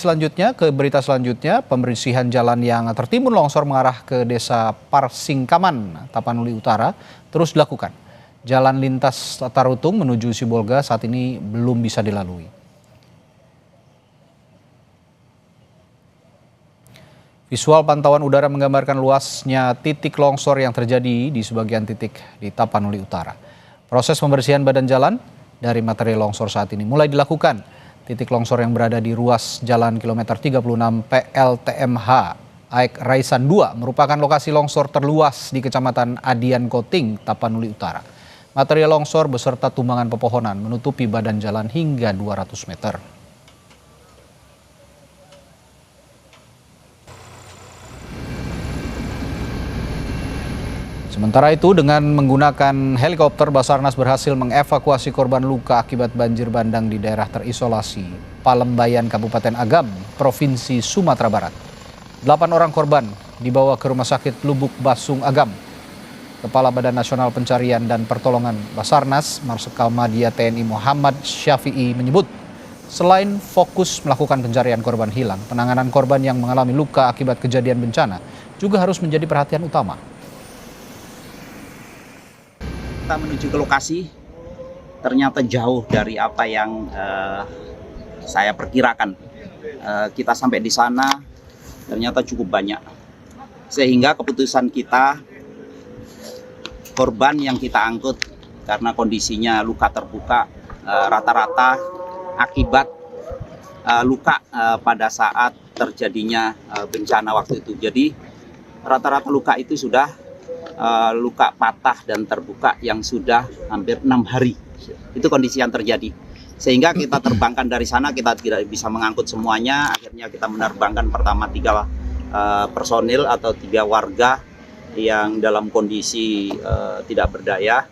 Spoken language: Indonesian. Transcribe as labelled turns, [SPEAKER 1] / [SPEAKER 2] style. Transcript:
[SPEAKER 1] Selanjutnya, ke berita selanjutnya, pembersihan jalan yang tertimbun longsor mengarah ke desa Parsingkaman, Tapanuli Utara, terus dilakukan. Jalan lintas Tarutung menuju Sibolga saat ini belum bisa dilalui. Visual pantauan udara menggambarkan luasnya titik longsor yang terjadi di sebagian titik di Tapanuli Utara. Proses pembersihan badan jalan dari material longsor saat ini mulai dilakukan. Titik longsor yang berada di ruas jalan kilometer 36 PLTMH Aek Raisan 2 merupakan lokasi longsor terluas di Kecamatan Adian Koting, Tapanuli Utara. Material longsor beserta tumbangan pepohonan menutupi badan jalan hingga 200 meter. Sementara itu, dengan menggunakan helikopter, Basarnas berhasil mengevakuasi korban luka akibat banjir bandang di daerah terisolasi Palembayan, Kabupaten Agam, Provinsi Sumatera Barat. 8 orang korban dibawa ke Rumah Sakit Lubuk Basung Agam. Kepala Badan Nasional Pencarian dan Pertolongan Basarnas, Marsikal Madya TNI Muhammad Syafi'i menyebut, selain fokus melakukan pencarian korban hilang, penanganan korban yang mengalami luka akibat kejadian bencana juga harus menjadi perhatian utama.
[SPEAKER 2] Kita menuju ke lokasi, ternyata jauh dari apa yang saya perkirakan. Kita sampai di sana, ternyata cukup banyak. Sehingga keputusan kita, korban yang kita angkut karena kondisinya luka terbuka, rata-rata akibat luka pada saat terjadinya bencana waktu itu. Jadi rata-rata luka itu sudah luka patah dan terbuka yang sudah hampir 6 hari. Itu kondisi yang terjadi. Sehingga kita terbangkan dari sana, kita tidak bisa mengangkut semuanya. Akhirnya kita menerbangkan pertama 3 personil atau 3 warga yang dalam kondisi tidak berdaya.